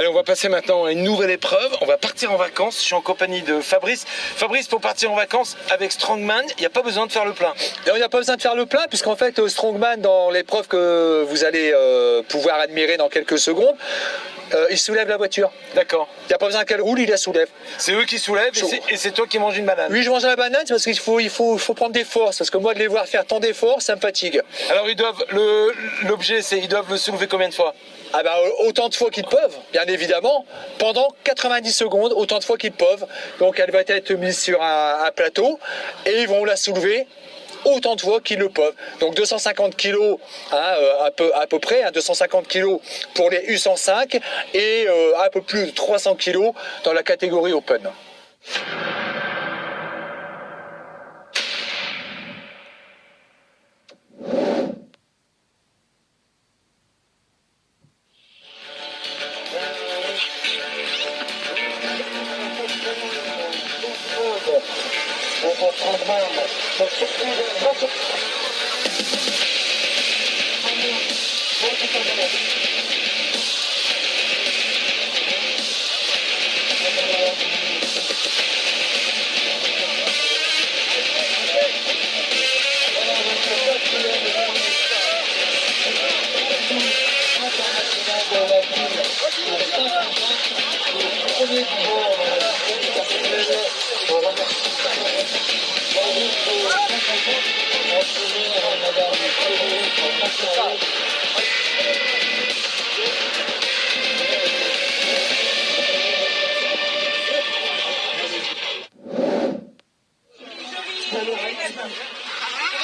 on va passer maintenant à une nouvelle épreuve. On va partir en vacances. Je suis en compagnie de Fabrice. Fabrice, pour partir en vacances avec Strongman, il n'y a pas besoin de faire le plein. Non, il n'y a pas besoin de faire le plein, puisqu'en fait, Strongman, dans l'épreuve que vous allez pouvoir admirer dans quelques secondes, il soulève la voiture. D'accord. Il n'y a pas besoin qu'elle roule, il la soulève. C'est eux qui soulèvent et c'est toi qui manges une banane. Oui, je mange la banane, c'est parce qu'il faut prendre des forces. Parce que moi, de les voir faire tant d'efforts, ça me fatigue. Alors, l'objet, c'est ils doivent le soulever combien de fois? Ah bah, autant de fois qu'ils peuvent, bien évidemment, pendant 90 secondes, autant de fois qu'ils peuvent. Donc elle va être mise sur un plateau et ils vont la soulever autant de fois qu'ils le peuvent. Donc 250 kg à peu près, 250 kg pour les U105 et un peu plus de 300 kg dans la catégorie Open.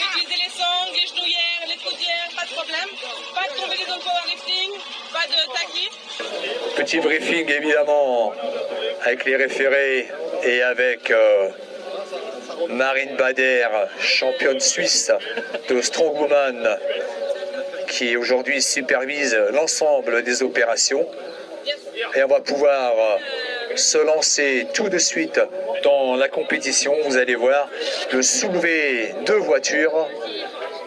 Utiliser les sangles, les genouillères, les coudières, pas de problème. Pas de tomber les zones powerlifting, pas de taki. Petit briefing évidemment avec les référés et avec Marine Bader, championne suisse de Strongwoman, qui aujourd'hui supervise l'ensemble des opérations. Et on va pouvoir se lancer tout de suite dans la compétition. Vous allez voir, le soulever de voitures,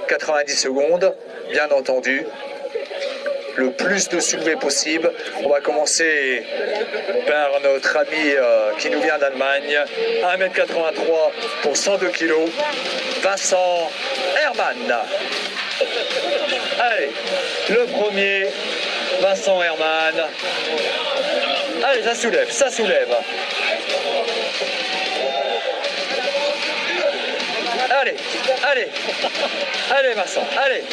90 secondes, bien entendu. Le plus de soulevés possible. On va commencer par notre ami qui nous vient d'Allemagne, 1m83 pour 102 kg, Vincent Herrmann. Allez, le premier, Vincent Herrmann. Allez, ça soulève, ça soulève. Allez, allez, allez Vincent, allez.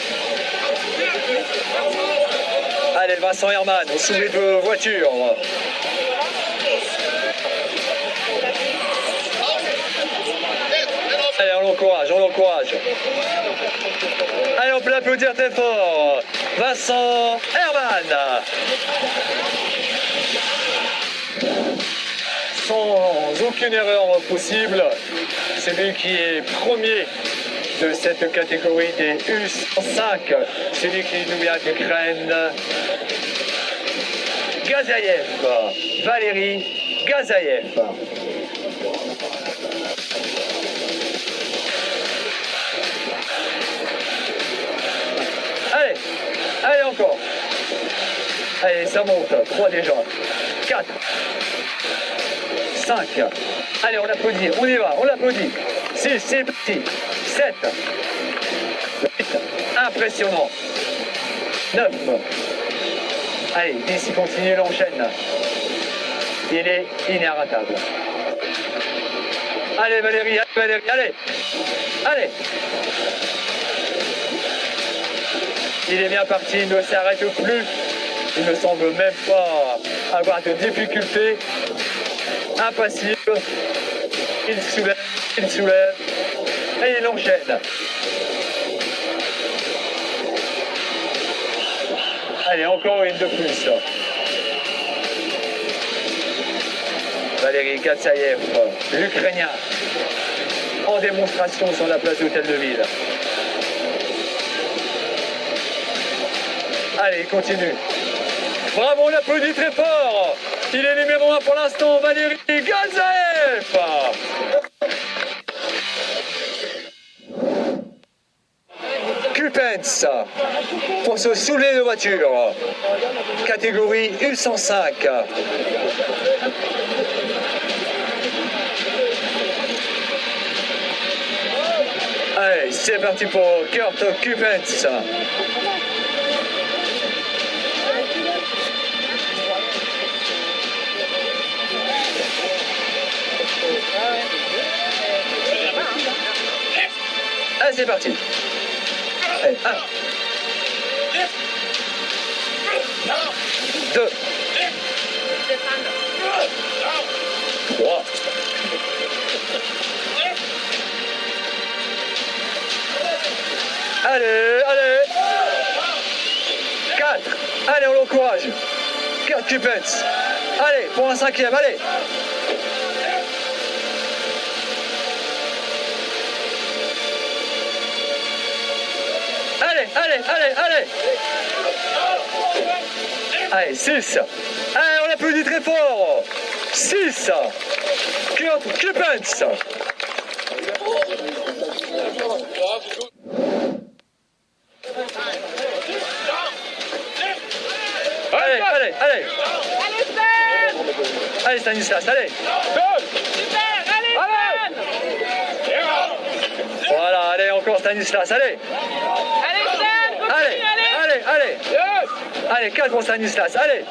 Allez, Vincent Herrmann, au soulevé de voiture. Allez, on l'encourage, on l'encourage. Allez, on peut l'applaudir très fort. Vincent Herrmann. Sans aucune erreur possible, c'est lui qui est premier de cette catégorie des U105, celui qui nous vient d'Ukraine, Gazaïev, Valérie Gazaïev. Allez, allez encore. Allez, ça monte, 3 déjà, 4, 5, allez, on applaudit, on y va, on l'applaudit. 6, c'est parti. 7, 8, impressionnant. 9, allez, 10, il continue, il enchaîne. Il est inarrêtable. Allez Valérie, allez, allez, allez. Il est bien parti, il ne s'arrête plus. Il ne semble même pas avoir de difficultés. Impassible. Il soulève. Et il enchaîne. Allez, encore une de plus. Valérie Gatsaïev, l'Ukrainien, en démonstration sur la place d'Hôtel de Ville. Allez, il continue. Bravo, on l'applaudit très fort. Il est numéro 1 pour l'instant, Valérie Gatsaïev. Kupen. occupants pour se soulever de voiture. Catégorie U105. Allez, c'est parti pour Kurt Occupants. Allez, c'est parti. Allez, 1, 2, 3. Allez, allez. 4. Allez, on l'encourage. 4 occupants. Allez, pour un 5e, allez. Allez, allez, allez, allez. Allez, 6. Allez, on applaudit très fort. 6. Kurt Occupants. Allez, allez, allez. Allez, Stanislas, allez. Voilà, allez, encore Stanislas, allez. Allez, allez, allez. Allez, 4 pour Stanislas, allez.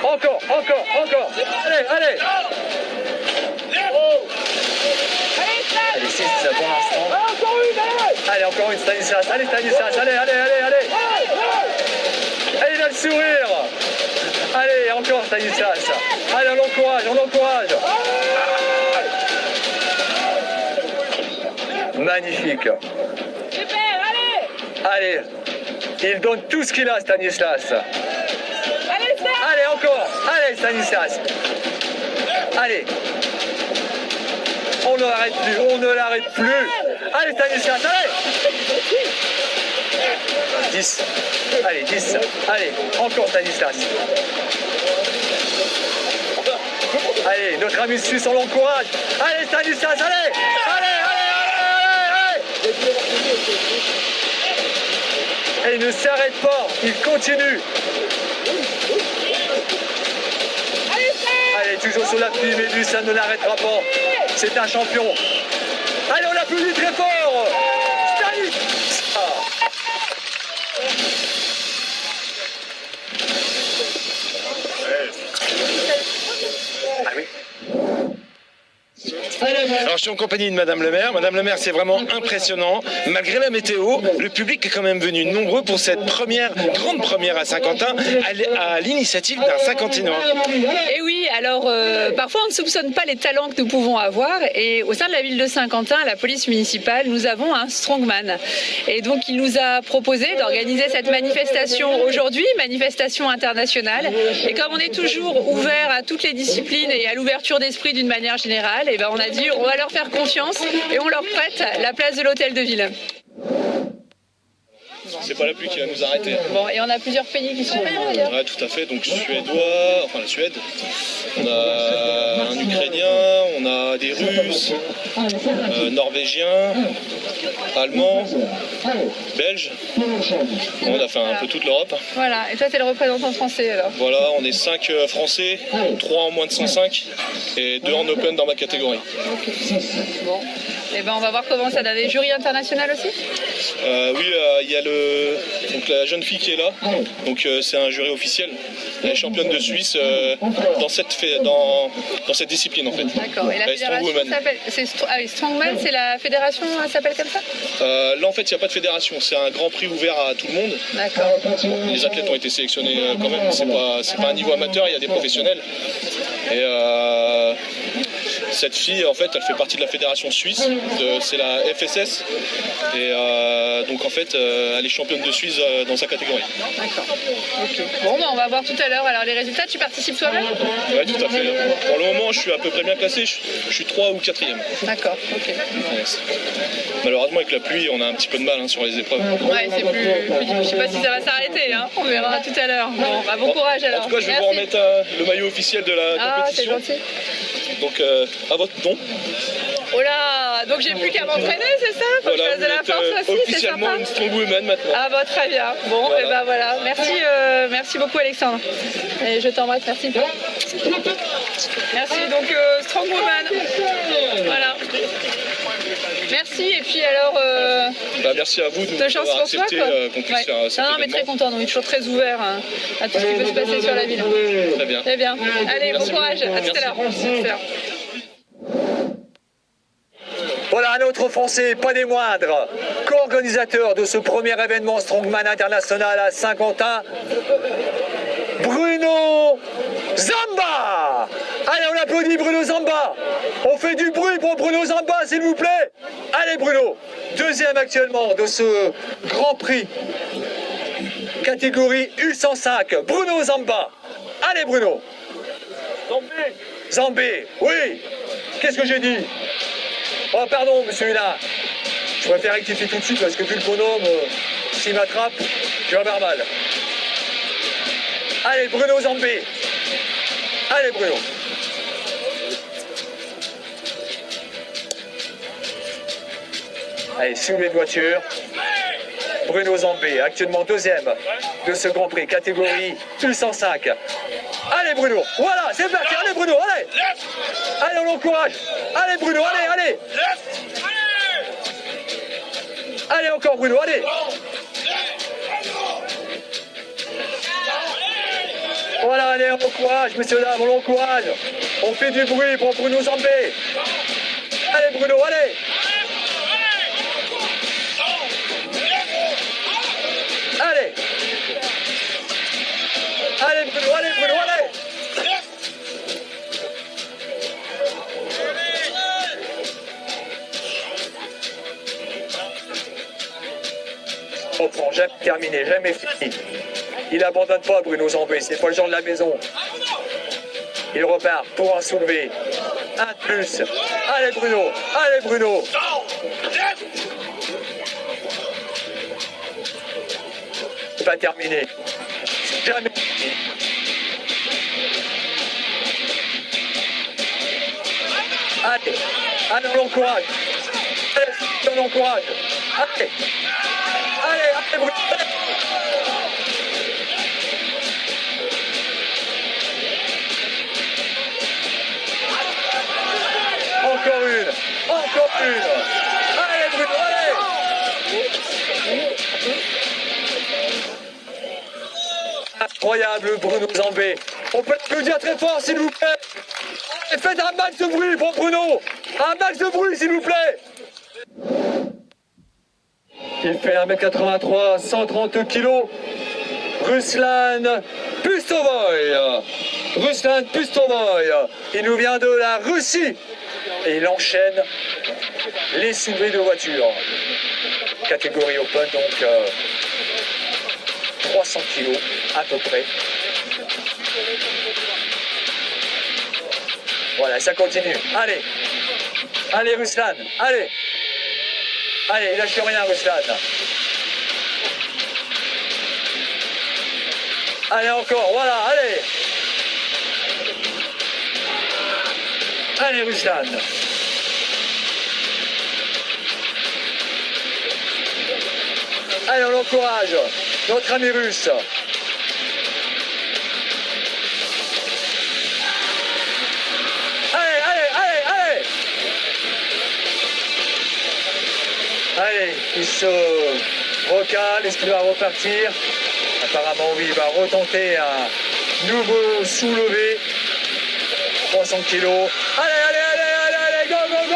Encore, encore, encore. Allez, allez. Allez, 6 pour l'instant. Allez, encore une Stanislas. Allez, Stanislas, allez, allez, allez, allez. Allez, il a le sourire. Allez, encore Stanislas. Allez, on l'encourage, on l'encourage. Magnifique. Super, allez. Allez, il donne tout ce qu'il a, Stanislas. Allez, Stan. Allez, encore. Allez, Stanislas. Allez. On ne l'arrête plus, on ne l'arrête plus. Allez, Stanislas, allez. 10. Allez, 10. Allez, encore Stanislas. Allez, notre ami suisse, on l'encourage. Allez, Stanislas, allez. Allez, allez, allez, allez, allez. Et il ne s'arrête pas, il continue. Allez, toujours sur l'appui, mais lui, ça ne l'arrêtera pas. C'est un champion. Allez, on l'applaudit très fort. Stanislas. Ah oui. Alors je suis en compagnie de Madame le maire. Madame le maire, c'est vraiment impressionnant. Malgré la météo, le public est quand même venu nombreux pour cette grande première à Saint-Quentin, à l'initiative d'un Saint-Quentinois. Et oui, alors parfois on ne soupçonne pas les talents que nous pouvons avoir, et au sein de la ville de Saint-Quentin, la police municipale, nous avons un strongman. Et donc il nous a proposé d'organiser cette manifestation aujourd'hui, manifestation internationale. Et comme on est toujours ouvert à toutes les disciplines et à l'ouverture d'esprit d'une manière générale, et ben on a dit on va leur faire confiance et on leur prête la place de l'hôtel de ville. C'est pas la pluie qui va nous arrêter. Bon, et on a plusieurs pays qui sont présents d'ailleurs. Ouais, tout à fait. Donc suédois, enfin la Suède. On a un Ukrainien, on a des Russes, Norvégiens, Allemands, Belges. On a fait un peu toute l'Europe. Voilà, et toi t'es le représentant français alors. Voilà, on est 5 Français, 3 en moins de 105 et 2 en Open dans ma catégorie. Ok. Bon. Et ben on va voir comment ça donne. Des jurys internationaux aussi. Oui, il y a donc la jeune fille qui est là. Donc c'est un jury officiel. Elle est championne de Suisse dans cette discipline en fait. D'accord. Et la fédération s'appelle Strongman, c'est la fédération, elle s'appelle comme ça. Là en fait il n'y a pas de fédération, c'est un grand prix ouvert à tout le monde. D'accord. Les athlètes ont été sélectionnés quand même. C'est pas un niveau amateur, il y a des professionnels. Et cette fille en fait elle fait partie de la fédération suisse, c'est la FSS. Et donc en fait elle est championne de Suisse dans sa catégorie. D'accord. Ok. Bon ben on va voir tout à l'heure. Alors les résultats, tu participes toi-même? Oui, tout à fait. Pour le moment je suis à peu près bien classé, je suis 3 ou 4e. D'accord, ok. Ouais. Malheureusement avec la pluie on a un petit peu de mal sur les épreuves. Ouais, c'est plus difficile. Je sais pas si ça va s'arrêter, hein. On verra tout à l'heure. Bon, bah, bon courage alors. En tout cas je vais vous remettre le maillot officiel de la compétition. Ah, c'est gentil. Donc à votre nom. Oh là, donc j'ai plus qu'à m'entraîner, c'est ça? Faut que je Voilà, fasse de la vous êtes force aussi, c'est officiellement sympa. une strongwoman maintenant. Ah bah très bien. Bon, Voilà. et ben voilà. Merci, merci beaucoup Alexandre. Et je t'embrasse, merci. Merci, donc Strong Woman. Voilà. Merci, et puis alors... Bah, merci à vous de de chance nous avoir pour toi, accepté quoi. qu'on puisse Ouais. faire cet Non, mais très événement. content, on est toujours très ouvert à tout ce qui peut se passer sur la ville. Très bien. Très bien. Allez, bon courage, à tout à l'heure. Voilà un autre Français, pas des moindres, co-organisateur de ce premier événement Strongman International à Saint-Quentin, Bruno Zamba. Allez, on applaudit Bruno Zamba. On fait du bruit pour Bruno Zamba, s'il vous plaît. Allez Bruno, deuxième actuellement de ce Grand Prix, catégorie U105, Bruno Zamba. Allez Bruno. Zambé, oui. Qu'est-ce que j'ai dit? Oh pardon monsieur Hénin, je préfère rectifier tout de suite parce que vu le bonhomme, s'il m'attrape, je vais avoir mal. Allez Bruno Zambé. Allez Bruno. Allez, soulevez de voiture. Bruno Zambé, actuellement deuxième de ce Grand Prix, catégorie U105. Allez Bruno, voilà, c'est parti, allez Bruno, allez. Allez, on l'encourage. Allez Bruno, allez, allez. Allez encore Bruno, allez. Voilà, allez, on l'encourage, messieurs, dames, on l'encourage. On fait du bruit pour Bruno Zambé. Allez Bruno, allez. Allez. Allez Bruno, allez Bruno, allez. On prend jamais terminé, jamais fini. Il abandonne pas Bruno Zambé, c'est pas le genre de la maison. Il repart pour en soulever. Un de plus. Allez Bruno, allez Bruno. C'est pas terminé. C'est jamais fini. Allez, allez, on l'encourage. Allez, on l'encourage. Allez. Allez, allez, Bruno. Encore une. Encore une. Allez, Bruno, allez. Incroyable, Bruno Zambé. On peut le dire très fort, s'il vous plaît. Et faites un max de bruit pour Bruno. Un max de bruit, s'il vous plaît. Il fait 1m83, 130 kg. Ruslan Pustovoy. Ruslan Pustovoy. Il nous vient de la Russie. Et il enchaîne les soulevés de voiture. Catégorie open, donc 300 kg à peu près. Voilà, ça continue. Allez. Allez Ruslan, allez. Allez, lâche rien Ruslan. Allez encore, voilà, allez. Allez Ruslan. Allez, on l'encourage. Notre ami russe. Allez, allez, allez, allez. Allez, il se recale. Est-ce qu'il va repartir? Apparemment, oui, il va retenter un nouveau soulevé. 300 kilos. Allez, allez, allez, allez, allez, go, go, go.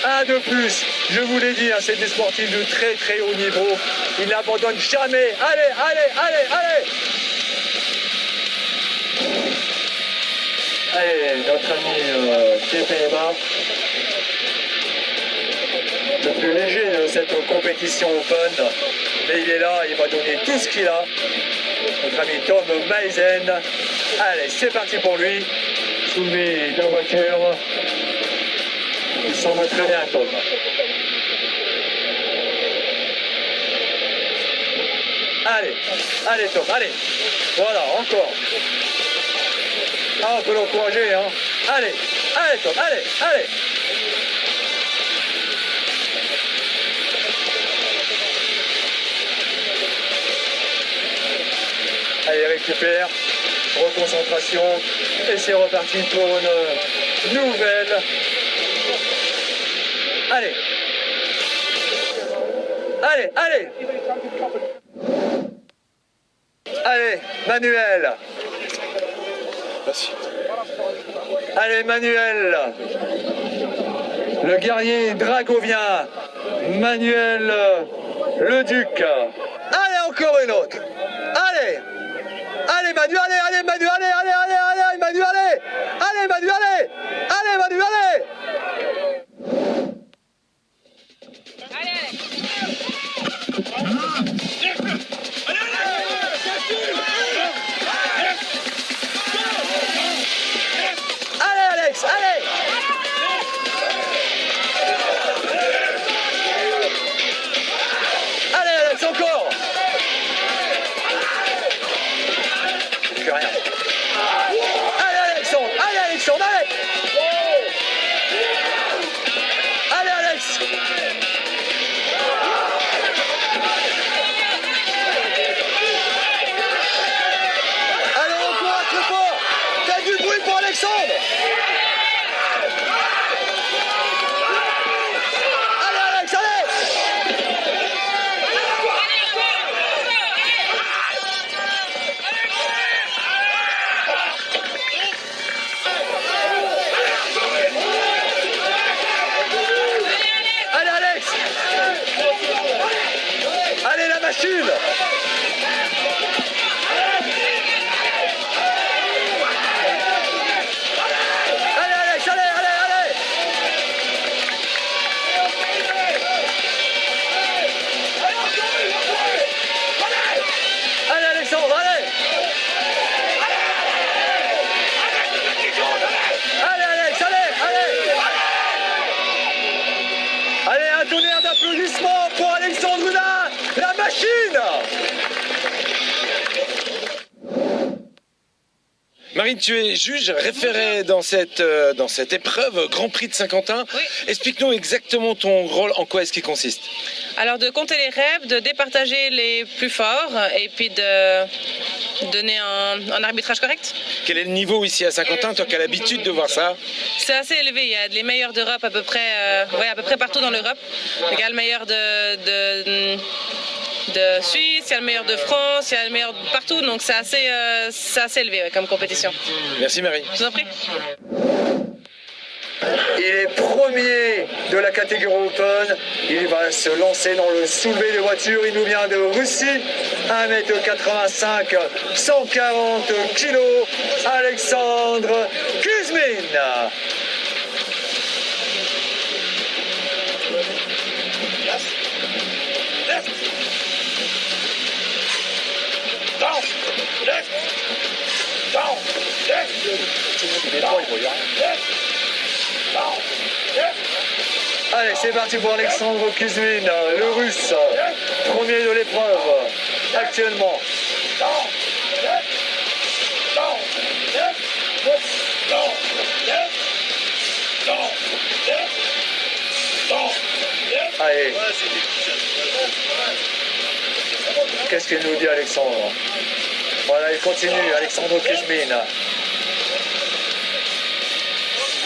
Un de plus. Je vous l'ai dit, hein, c'est des sportifs de très, très haut niveau. Ils n'abandonnent jamais. Allez, allez, allez, allez. Allez, notre ami TPMA. Le plus léger de cette compétition open, mais il est là, il va donner tout ce qu'il a. Notre ami Tom Maizen. Allez, c'est parti pour lui. Soulevé de voiture. Il semble très bien, Tom. Allez, allez Tom, allez. Voilà, encore. Ah, on peut l'encourager, hein. Allez, allez Tom, allez, allez. récupère. Reconcentration. Et c'est reparti pour une nouvelle. Allez. Allez, allez. Allez, Manuel. Merci. Allez, Manuel. Le guerrier dragovien. Manuel Leduc. Allez, encore une autre. Allez. Allez, Manu, allez, allez, Manu, allez, allez, allez, allez, Manu, allez. Allez, Manu, allez. Allez, Manu, allez. Allez, Alex, allez. Allez, Alex, encore. Plus rien. Allez, Alexandre, allez, Alexandre, allez. Allez, Alex. Allez, encore un peu fort. Faites du bruit pour Alexandre. Allez, Alex, allez. Allez, Alex. Allez, la machine. Allez, Alex, allez, allez, allez. Allez, Alexandre, allez. Allez, Alex, allez, allez. Allez, un tonnerre d'applaudissements pour Alexandre Houdin, la machine. Marine, tu es juge référé dans cette épreuve Grand Prix de Saint-Quentin. Oui. Explique-nous exactement ton rôle, en quoi est-ce qu'il consiste? Alors de compter les rêves, de départager les plus forts et puis de donner un arbitrage correct. Quel est le niveau ici à Saint-Quentin, toi qui as l'habitude de voir ça? C'est assez élevé, il y a les meilleurs d'Europe à peu près partout dans l'Europe. Il y a le meilleur de Suisse, il y a le meilleur de France, il y a le meilleur de partout, donc c'est assez élevé comme compétition. Merci Marie. Je vous en prie. Il est premier de la catégorie Open. Il va se lancer dans le soulevé de voiture. Il nous vient de Russie. 1m85, 140 kg. Alexandre Kuzmin. Allez, c'est parti pour Alexandre Kuzmin, le russe, premier de l'épreuve, actuellement. Allez. Qu'est-ce qu'il nous dit, Alexandre? Voilà, il continue, Alexandre Kuzmin.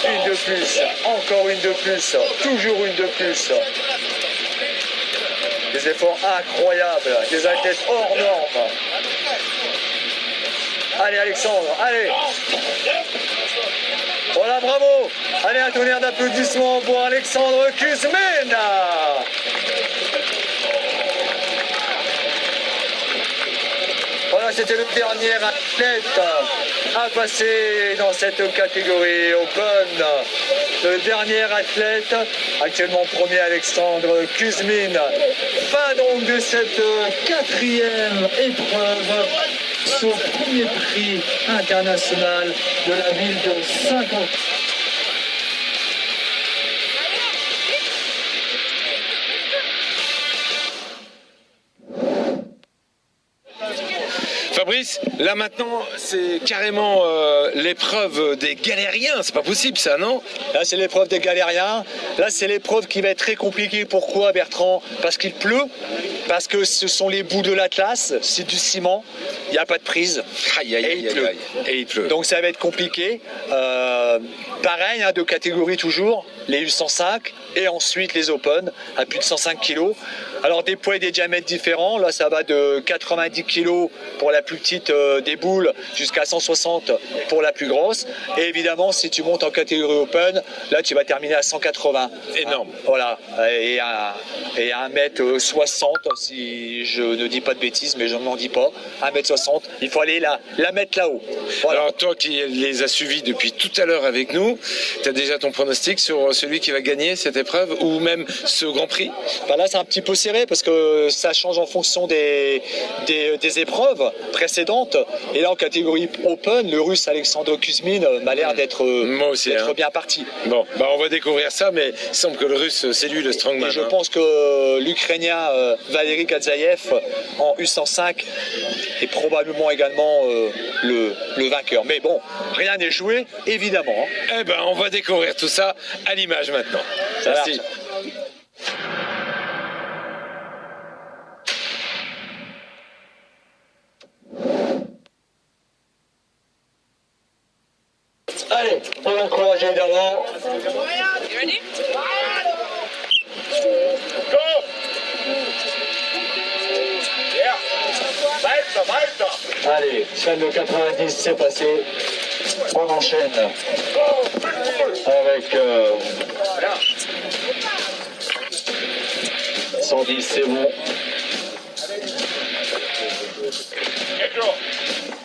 Une de plus, encore une de plus, toujours une de plus. Des efforts incroyables, des athlètes hors normes. Allez Alexandre, allez. Voilà, bravo. Allez, un tonnerre d'applaudissements pour Alexandre Kuzmin. Voilà, c'était le dernier athlète à passer dans cette catégorie Open. Le dernier athlète, actuellement premier Alexandre Kuzmin. Fin donc de cette quatrième épreuve, son premier prix international de la ville de Saint-Quentin. Fabrice, là maintenant, c'est carrément l'épreuve des galériens. C'est pas possible ça, non? Là, c'est l'épreuve des galériens. Là, c'est l'épreuve qui va être très compliquée. Pourquoi, Bertrand? Parce qu'il pleut. parce que ce sont les bouts de l'Atlas, c'est du ciment, il n'y a pas de prise. Aïe, aïe, Et aïe, il aïe, pleut. aïe. Et il pleut. Donc ça va être compliqué. Pareil, hein, de catégorie toujours, les U105 et ensuite les Open à plus de 105 kg. Alors des poids et des diamètres différents. Là, ça va de 90 kg pour la plus petite des boules jusqu'à 160 pour la plus grosse. Et évidemment, si tu montes en catégorie Open, là, tu vas terminer à 180. Énorme. Voilà. Et à 1m60, si je ne dis pas de bêtises, mais je n'en dis pas. 1m60, il faut aller la mettre là-haut. Voilà. Alors toi qui les as suivis depuis tout à l'heure avec nous, tu as déjà ton pronostic sur celui qui va gagner cette épreuve ou même ce Grand Prix? Bah là, c'est un petit peu serré parce que ça change en fonction des épreuves précédentes. Et là, en catégorie Open, le Russe Alexandre Kuzmin m'a l'air d'être Moi aussi, hein. bien parti. Bon, bah on va découvrir ça, mais il semble que le Russe, c'est lui le strongman. Et je pense que l'Ukrainien Valery Kadzaïev en U105 est probablement également le vainqueur. Mais bon, rien n'est joué, évidemment. Hein. Eh ben, on va découvrir tout ça à l'image maintenant. Ça Merci. marche. Allez, on va encourager évidemment. You ready? Allez, chaîne de 90, c'est passé. On enchaîne avec 110, c'est bon.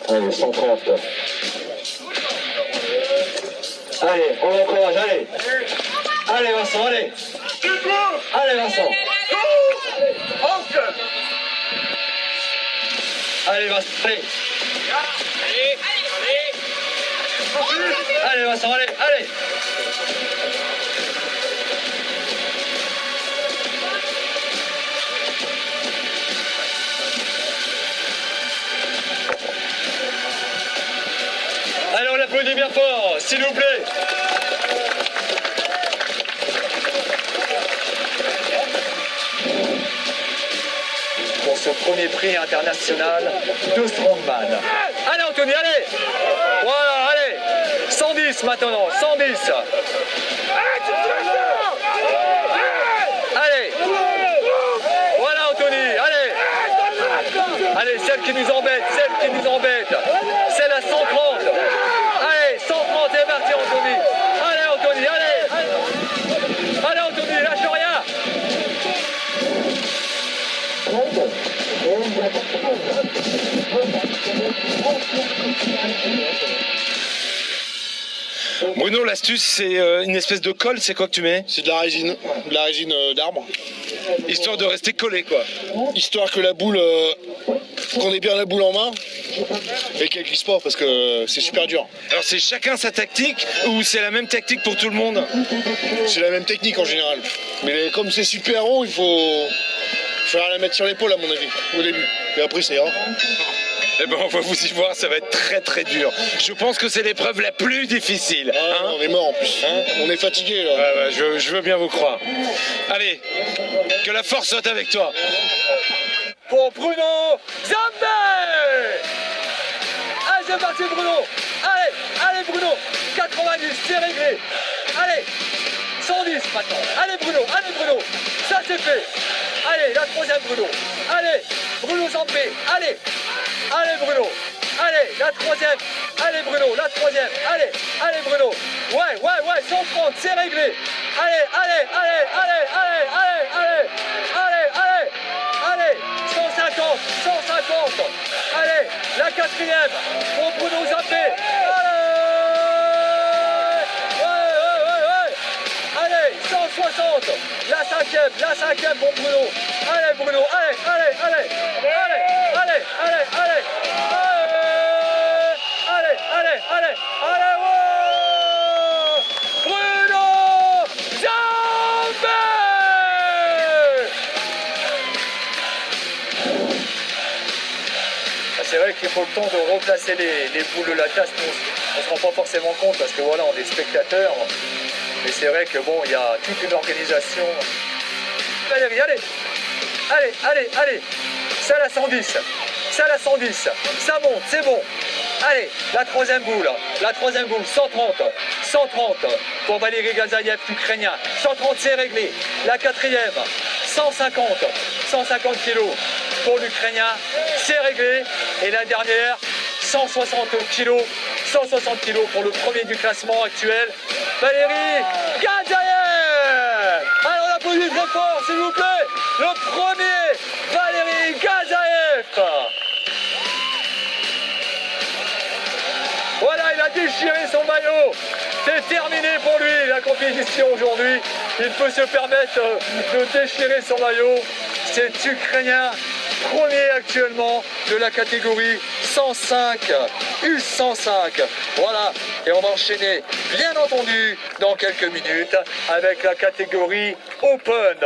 Allez, 130. Allez, on encourage, allez. Allez Vincent, allez. Allez Vincent. Allez Vincent, allez. Allez Vincent, allez, allez. Allez, on l'applaudit bien fort, s'il vous plaît. Pour ce premier prix international de Strongman. Allez Anthony, allez. Voilà, allez. 110 maintenant, 110. Allez. Voilà Anthony, allez. Allez, celle qui nous embête, celle à 130. Allez, 130, c'est parti Anthony. Allez Anthony, allez. Allez Anthony, lâche rien. Bruno, l'astuce, c'est une espèce de colle, c'est quoi que tu mets? C'est de la résine d'arbre. Histoire de rester collé, quoi. Histoire que la boule, qu'on ait bien la boule en main et qu'elle glisse pas parce que c'est super dur. Alors c'est chacun sa tactique ou c'est la même tactique pour tout le monde? C'est la même technique en général. Mais comme c'est super rond, il faut la mettre sur l'épaule à mon avis, au début. Et après ça ira. Eh ben on va vous y voir, ça va être très très dur. Je pense que c'est l'épreuve la plus difficile. Ah, Hein? on est mort en plus. Hein? On est fatigué là. Ouais, je veux bien vous croire. Allez, que la force soit avec toi. Pour Bruno Zambé. Allez, c'est parti Bruno. Allez Bruno. 90, c'est réglé. Allez, 110 maintenant. Allez Bruno. Ça c'est fait. Allez, la troisième Bruno. Allez, Bruno Zambé. Allez Bruno. Allez, la troisième. Allez Bruno, la troisième. Allez Bruno. Ouais, 130, c'est réglé. Allez, 150. Allez, la quatrième pour Bruno Zappé. Allez, 160. La cinquième pour Bruno. Allez Bruno, allez. Bruno Zambé. C'est vrai qu'il faut le temps de replacer les boules de la tasse. On ne se rend pas forcément compte parce que voilà, on est spectateurs. Mais c'est vrai que bon, il y a toute une organisation. Allez. allez, allez, allez. Celle à 110, celle à 110, ça monte, c'est bon. Allez, la troisième boule, 130, 130 pour Valérie Gazaïev, l'Ukrainien. 130, c'est réglé. La quatrième, 150 kilos pour l'Ukrainien, c'est réglé. Et la dernière, 160 kilos pour le premier du classement actuel, Valérie Gazaïev. Alors on applaudit très fort, s'il vous plaît, le premier, Valérie Gazaïev. Voilà, il a déchiré son maillot. C'est terminé pour lui, la compétition aujourd'hui. Il peut se permettre de déchirer son maillot. C'est Ukrainien, premier actuellement de la catégorie 105, U105. Voilà, et on va enchaîner, bien entendu, dans quelques minutes, avec la catégorie Open.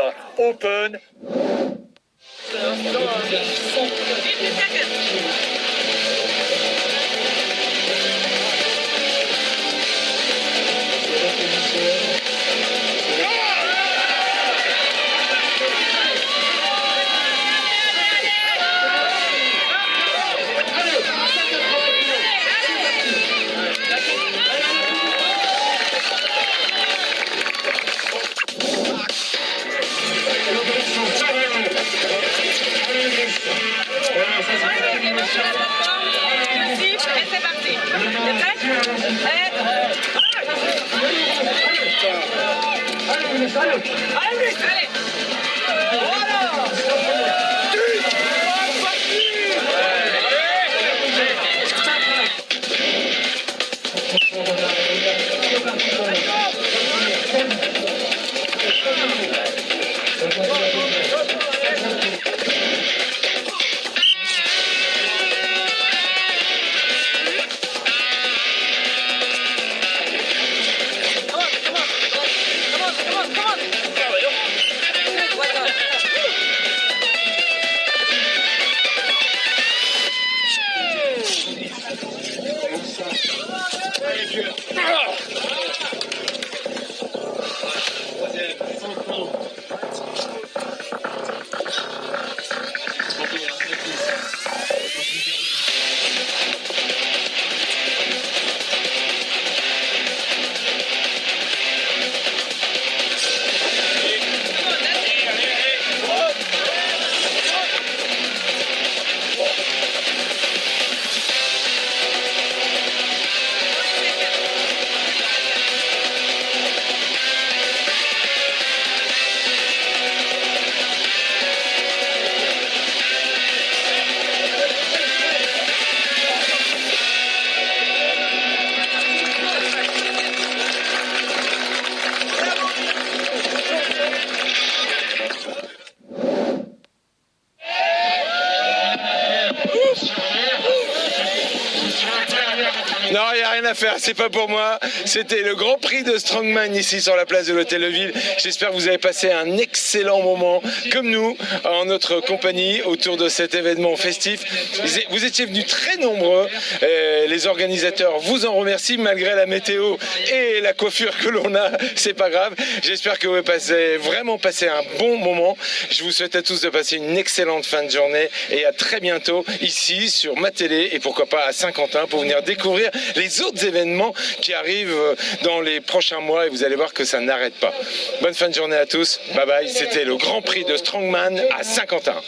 Non, il n'y a rien à faire, c'est pas pour moi. C'était le Grand Prix de Strongman ici sur la place de l'Hôtel de Ville. J'espère que vous avez passé un excellent moment, comme nous, en notre compagnie, autour de cet événement festif. Vous étiez venus très nombreux. Les organisateurs vous en remercient, malgré la météo et la coiffure que l'on a. C'est pas grave. J'espère que vous avez vraiment passé un bon moment. Je vous souhaite à tous de passer une excellente fin de journée et à très bientôt ici sur ma télé et pourquoi pas à Saint-Quentin pour venir découvrir les autres événements qui arrivent dans les prochains mois et vous allez voir que ça n'arrête pas. Bonne fin de journée à tous. Bye bye. C'était le Grand Prix de Strongman à Saint-Quentin.